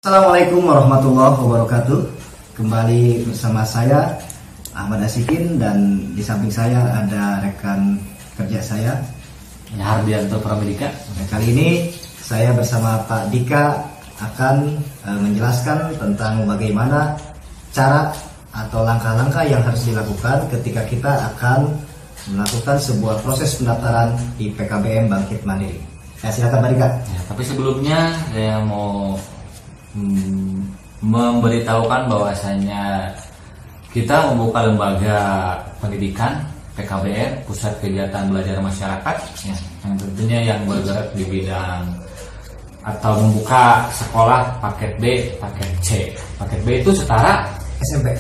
Assalamualaikum warahmatullahi wabarakatuh. Kembali bersama saya Ahmad Asikin, dan di samping saya ada rekan kerja saya Hardianto Pramedika. Kali ini saya bersama Pak Dika akan menjelaskan tentang bagaimana cara atau langkah-langkah yang harus dilakukan ketika kita akan melakukan sebuah proses pendaftaran di PKBM Bangkit Mandiri. Silakan Pak Dika. Tapi sebelumnya saya mau memberitahukan bahwasanya kita membuka lembaga pendidikan PKBM, Pusat Kegiatan Belajar Masyarakat, yang tentunya yang bergerak di bidang atau membuka sekolah paket B, paket C. Paket B itu setara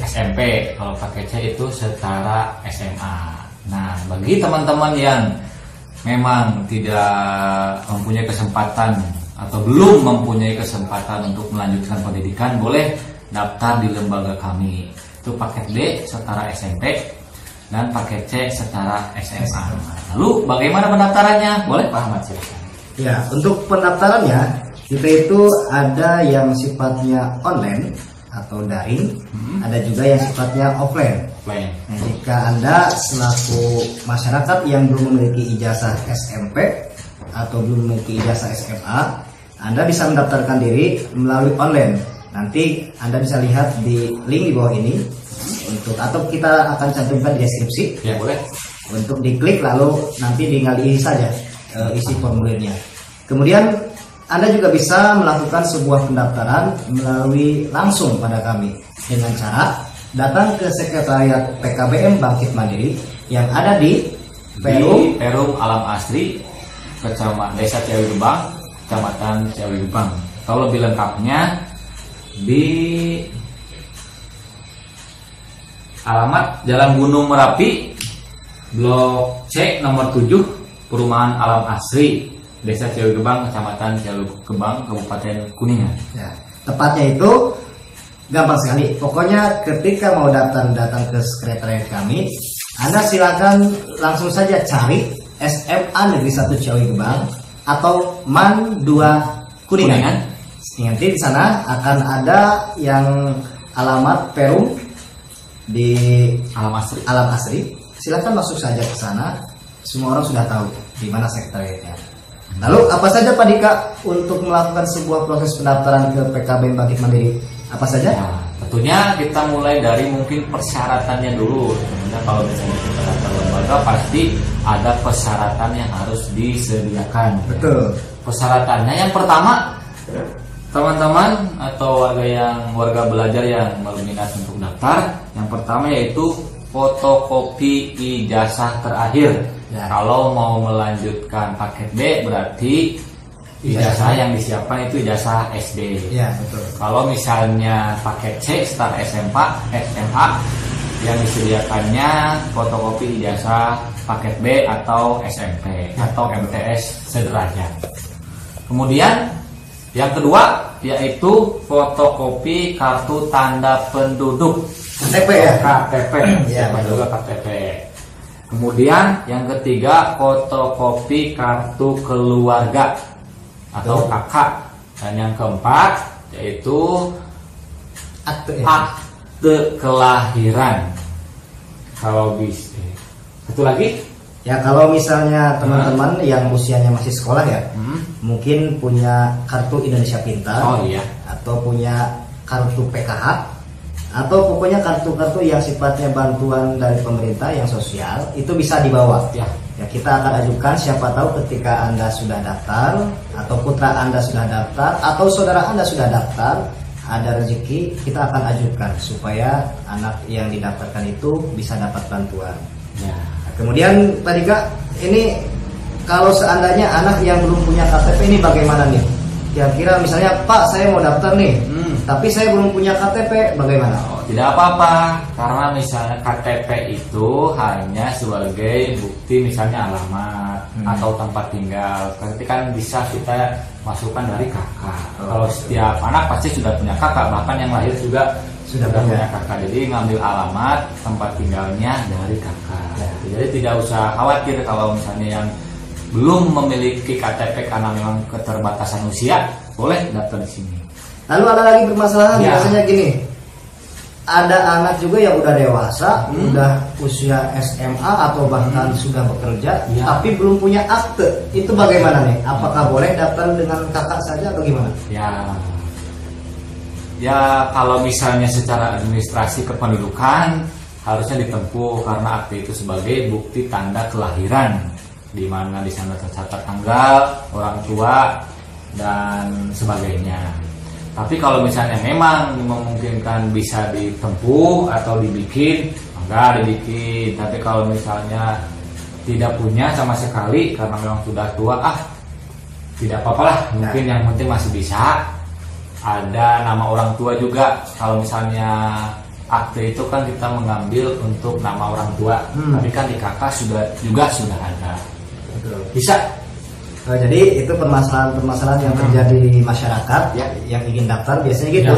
SMP, kalau paket C itu setara SMA. Nah, bagi teman-teman yang memang tidak mempunyai kesempatan atau belum mempunyai kesempatan untuk melanjutkan pendidikan, boleh daftar di lembaga kami. Itu paket B setara SMP dan paket C setara SMA. Lalu bagaimana pendaftarannya? Boleh Pak Ahmad, silakan. Ya, untuk pendaftarannya kita itu ada yang sifatnya online atau daring, ada juga yang sifatnya offline. Nah, jika Anda selaku masyarakat yang belum memiliki ijazah SMP atau belum memiliki ijazah SMA, Anda bisa mendaftarkan diri melalui online. Nanti Anda bisa lihat di link di bawah ini, atau kita akan cantumkan di deskripsi. Ya, boleh. Untuk diklik lalu nanti tinggal diisi saja isi formulirnya. Kemudian Anda juga bisa melakukan sebuah pendaftaran melalui langsung pada kami dengan cara datang ke sekretariat PKBM Bangkit Mandiri yang ada di Perum Alam Asri, Kecamatan Desa Ciawi Gebang, Kecamatan Ciawi Gebang. Kalau lebih lengkapnya di alamat Jalan Gunung Merapi, Blok C nomor 7, Perumahan Alam Asri, Desa Ciawi Gebang, Kecamatan Ciawi Gebang, Kabupaten Kuningan. Ya, tepatnya itu gampang sekali. Pokoknya ketika mau datang ke sekretariat kami, Anda silakan langsung saja cari SMA Negeri 1 Ciawi Gebang atau MAN 2 Kuningan. Nanti di sana akan ada yang alamat Perum di Alam Asri. Silakan masuk saja ke sana. Semua orang sudah tahu di mana sekretariatnya. Lalu apa saja Pak Dika untuk melakukan sebuah proses pendaftaran ke PKBM Bangkit Mandiri? Apa saja? Nah, tentunya kita mulai dari mungkin persyaratannya dulu. Tentunya kalau misalnya kita daftar lembaga, pasti ada persyaratan yang harus disediakan. Betul. Persyaratannya yang pertama, teman-teman atau warga belajar yang berminat untuk daftar, yang pertama yaitu fotokopi ijazah terakhir. Ya. Kalau mau melanjutkan paket B, berarti ijazah yang disiapkan itu ijazah SD. Ya, betul. Kalau misalnya paket C setara SMA yang disediakannya fotokopi ijazah paket B atau SMP atau MTS sederajat. Kemudian yang kedua yaitu fotokopi kartu tanda penduduk, KTP ya? KTP. Ya, juga KTP. Kemudian yang ketiga fotokopi kartu keluarga atau KK. Dan yang keempat yaitu akte kelahiran. Kalau bisa. Satu lagi? Ya, kalau misalnya teman-teman yang usianya masih sekolah ya, mungkin punya kartu Indonesia Pintar, atau punya kartu PKH, atau pokoknya kartu-kartu yang sifatnya bantuan dari pemerintah yang sosial, itu bisa dibawa. Ya, kita akan ajukan, siapa tahu ketika Anda sudah daftar, atau putra Anda sudah daftar, atau saudara Anda sudah daftar, ada rezeki, kita akan ajukan supaya anak yang didaftarkan itu bisa dapat bantuan. Ya. Kemudian Pak Dika, ini kalau seandainya anak yang belum punya KTP ini bagaimana nih? Kira-kira misalnya Pak, saya mau daftar nih, tapi saya belum punya KTP, bagaimana? Tidak apa-apa, karena misalnya KTP itu hanya sebagai bukti, misalnya alamat atau tempat tinggal. Nanti kan bisa kita masukkan dari kakak. Kalau setiap anak pasti sudah punya kakak, bahkan yang lahir juga sudah punya kakak. Jadi ngambil alamat tempat tinggalnya dari kakak. Jadi tidak usah khawatir kalau misalnya yang belum memiliki KTP karena memang keterbatasan usia, boleh daftar di sini. Lalu ada lagi permasalahan biasanya gini, ada anak juga yang udah dewasa, udah usia SMA atau bahkan sudah bekerja, tapi belum punya akte. Itu bagaimana nih? Apakah boleh daftar dengan kakak saja atau gimana? Ya kalau misalnya secara administrasi kependudukan harusnya ditempuh karena akte itu sebagai bukti tanda kelahiran, di mana di sana tercatat tanggal, orang tua dan sebagainya. Tapi kalau misalnya memang memungkinkan bisa ditempuh atau dibikin, enggak dibikin. Tapi kalau misalnya tidak punya sama sekali karena memang sudah tua, tidak apa-apa lah. Mungkin yang penting masih bisa. Ada nama orang tua juga. Kalau misalnya akte itu kan kita mengambil untuk nama orang tua, tapi kan di kakak juga sudah ada. Bisa. Jadi itu permasalahan yang terjadi di masyarakat yang ingin daftar biasanya gitu,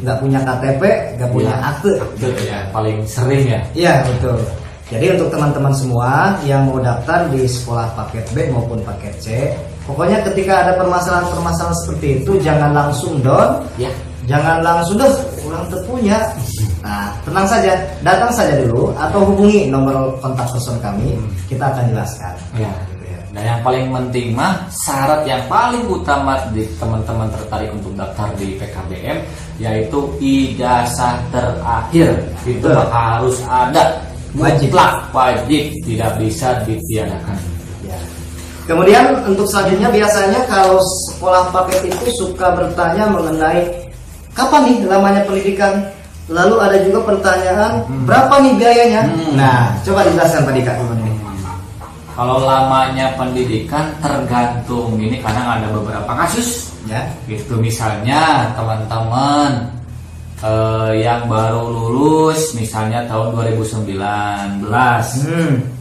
nggak punya KTP, nggak punya akte, paling sering ya. Iya betul. Jadi untuk teman-teman semua yang mau daftar di sekolah paket B maupun paket C, pokoknya ketika ada permasalahan seperti itu jangan langsung down, jangan langsung kurang terpunya. Nah tenang saja, datang saja dulu atau hubungi nomor kontak person kami, kita akan jelaskan. Dan yang paling penting syarat yang paling utama di teman-teman tertarik untuk daftar di PKBM yaitu ijazah terakhir. Itu harus ada, mutlak wajib, tidak bisa ditiadakan. Kemudian untuk selanjutnya biasanya kalau sekolah paket itu suka bertanya mengenai kapan nih lamanya pendidikan. Lalu ada juga pertanyaan berapa nih biayanya. Nah coba dijelaskan Pak Dika. Kalau lamanya pendidikan tergantung, ini kadang ada beberapa kasus gitu. Misalnya teman-teman yang baru lulus misalnya tahun 2019,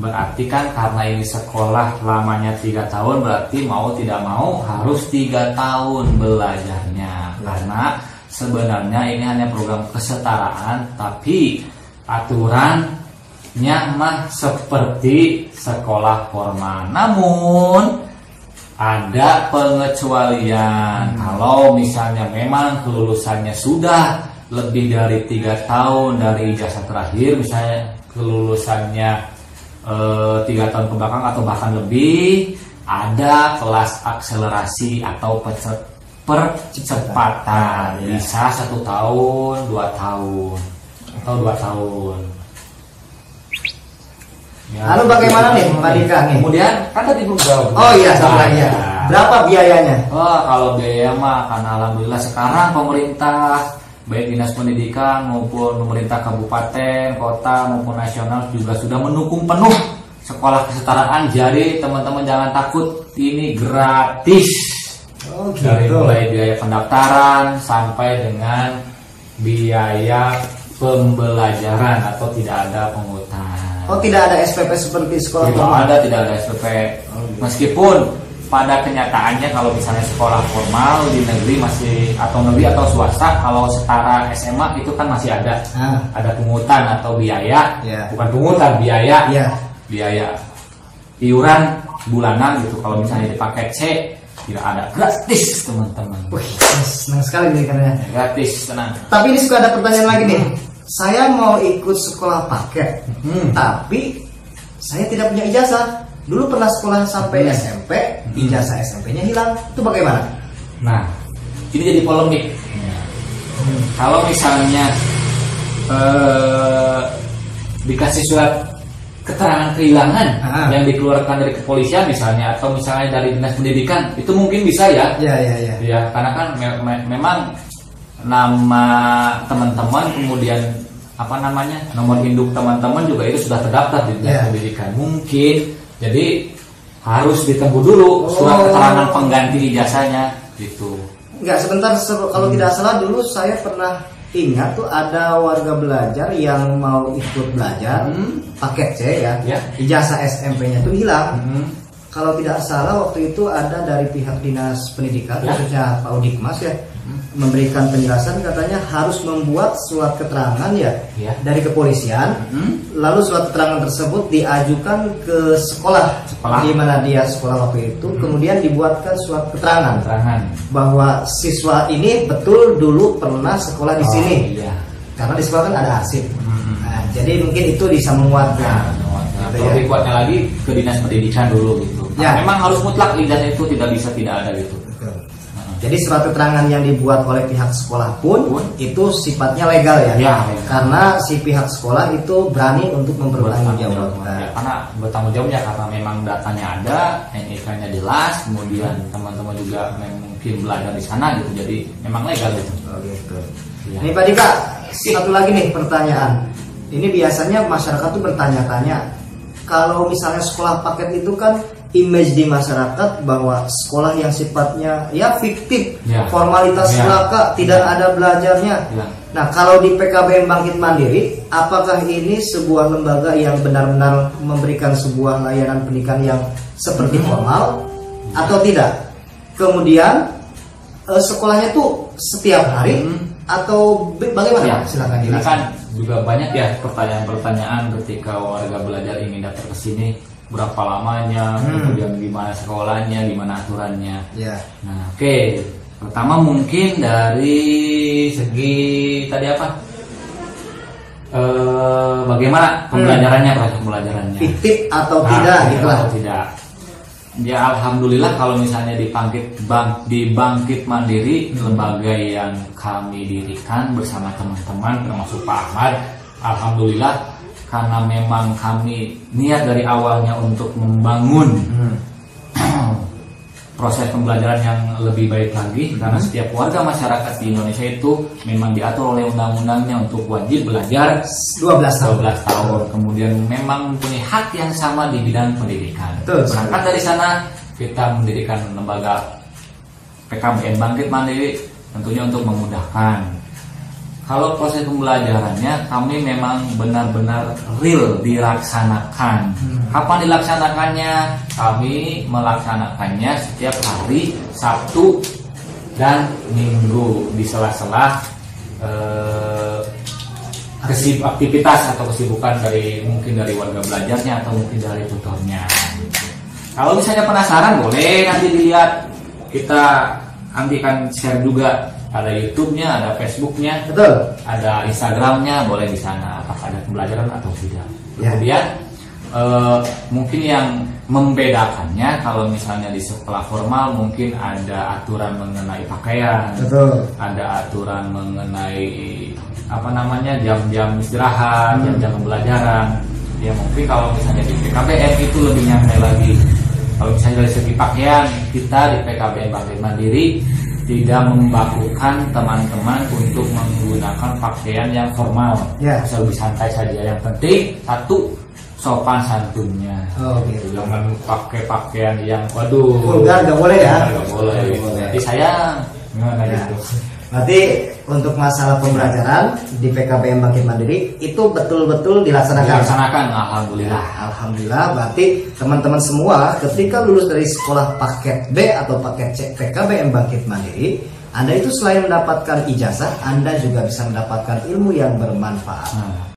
berarti kan karena ini sekolah lamanya 3 tahun, berarti mau tidak mau harus 3 tahun belajarnya. Karena sebenarnya ini hanya program kesetaraan, tapi aturannya seperti sekolah formal. Namun ada pengecualian. Kalau misalnya memang kelulusannya sudah lebih dari 3 tahun dari ijazah terakhir, misalnya kelulusannya 3 tahun ke belakang atau bahkan lebih, ada kelas akselerasi atau percepatan, bisa 1 tahun, 2 tahun atau 2 tahun. Lalu bagaimana nih Pak Dika nih? Kemudian kan tadi belum jawab. Berapa biayanya? Kalau biaya karena alhamdulillah sekarang pemerintah baik dinas pendidikan maupun pemerintah kabupaten, kota maupun nasional juga sudah mendukung penuh sekolah kesetaraan. Jadi teman-teman jangan takut, ini gratis. Dari mulai biaya pendaftaran sampai dengan biaya pembelajaran atau tidak ada pungutan. Tidak ada SPP seperti sekolah formal? Tidak ada SPP. Meskipun pada kenyataannya kalau misalnya sekolah formal di negeri masih, atau negeri atau swasta, kalau setara SMA itu kan masih ada pungutan atau biaya, bukan pungutan, biaya iuran bulanan gitu. Kalau misalnya di paket C tidak ada, gratis teman-teman. Senang sekali nih karena gratis, tenang. Tapi ini suka ada pertanyaan lagi nih. Saya mau ikut sekolah paket, tapi saya tidak punya ijazah. Dulu pernah sekolah sampai SMP, ijazah SMP-nya hilang. Itu bagaimana? Nah, ini jadi polemik. Kalau misalnya dikasih surat keterangan kehilangan yang dikeluarkan dari kepolisian misalnya, atau misalnya dari dinas pendidikan, itu mungkin bisa ya. Ya, karena kan memang nama teman-teman, kemudian nomor induk teman-teman juga itu sudah terdaftar di dinas pendidikan. Mungkin jadi harus ditunggu dulu surat keterangan pengganti ijazahnya gitu. Enggak, sebentar, kalau tidak salah dulu saya pernah ingat tuh ada warga belajar yang mau ikut belajar paket C ijazah SMP-nya tuh hilang. Kalau tidak salah waktu itu ada dari pihak dinas pendidikan, khususnya Pak Udikmas memberikan penjelasan, katanya harus membuat surat keterangan ya dari kepolisian, lalu surat keterangan tersebut diajukan ke sekolah di mana dia sekolah waktu itu, kemudian dibuatkan surat keterangan bahwa siswa ini betul dulu pernah sekolah di sini, karena di sekolah kan ada arsip. Nah, jadi mungkin itu bisa menguatkan. Lebih kuatnya lagi ke dinas pendidikan dulu gitu. Memang harus mutlak ijazah itu tidak bisa tidak ada gitu. Jadi surat keterangan yang dibuat oleh pihak sekolah pun itu sifatnya legal ya. Karena si pihak sekolah itu berani untuk mempertanggungjawabkan. Karena bertanggung jawabnya karena memang datanya ada, NIK-nya jelas, kemudian teman-teman juga mungkin belajar di sana gitu. Jadi memang legal gitu. Gitu. Ini Pak Dika, satu lagi nih pertanyaan. Ini biasanya masyarakat tuh bertanya-tanya, kalau misalnya sekolah paket itu kan image di masyarakat bahwa sekolah yang sifatnya ya fiktif, formalitas belaka, tidak ada belajarnya. Nah, kalau di PKBM Bangkit Mandiri, apakah ini sebuah lembaga yang benar-benar memberikan sebuah layanan pendidikan yang seperti formal atau tidak? Kemudian sekolahnya tuh setiap hari atau bagaimana? Silakan jelaskan. Kan juga banyak ya pertanyaan-pertanyaan ketika warga belajar ingin datang ke sini. Berapa lamanya, kemudian gimana sekolahnya, gimana aturannya. Nah, oke. Pertama mungkin dari segi tadi apa? Bagaimana pembelajarannya, proses pembelajarannya? Fiktif atau tidak, gitu lah. Atau tidak. Ya alhamdulillah kalau misalnya di Bangkit Mandiri, lembaga yang kami dirikan bersama teman-teman termasuk Pak Ahmad, alhamdulillah. Karena memang kami niat dari awalnya untuk membangun proses pembelajaran yang lebih baik lagi, karena setiap warga masyarakat di Indonesia itu memang diatur oleh undang-undangnya untuk wajib belajar 12 tahun. Kemudian memang mempunyai hak yang sama di bidang pendidikan. Berangkat dari sana kita mendirikan lembaga PKBM Bangkit Mandiri tentunya untuk memudahkan. Kalau proses pembelajarannya kami memang benar-benar real dilaksanakan. Kapan dilaksanakannya? Kami melaksanakannya setiap hari Sabtu dan Minggu di sela-sela aktivitas atau kesibukan mungkin dari warga belajarnya atau mungkin dari tutornya. Kalau misalnya penasaran boleh nanti dilihat, kita nanti akan share juga. Ada YouTube-nya, ada Facebook-nya, ada Instagram-nya, boleh di sana apakah ada pembelajaran atau tidak. Kemudian mungkin yang membedakannya kalau misalnya di sekolah formal mungkin ada aturan mengenai pakaian, ada aturan mengenai jam-jam istirahat, jam-jam pembelajaran. Ya mungkin kalau misalnya di PKBM itu lebih nyantai lagi. Kalau misalnya dari segi pakaian, kita di PKBM Bangkit Mandiri tidak membakukan teman-teman untuk menggunakan pakaian yang formal. Bisa lebih santai saja. Yang penting satu, sopan santunnya. Jangan pakai pakaian yang vulgar, nggak boleh ya. Nggak boleh. Jadi sayang. Gitu. Berarti untuk masalah pembelajaran di PKBM Bangkit Mandiri itu betul-betul dilaksanakan. Alhamdulillah. Alhamdulillah. Berarti teman-teman semua ketika lulus dari sekolah paket B atau paket C PKBM Bangkit Mandiri, Anda itu selain mendapatkan ijazah, Anda juga bisa mendapatkan ilmu yang bermanfaat.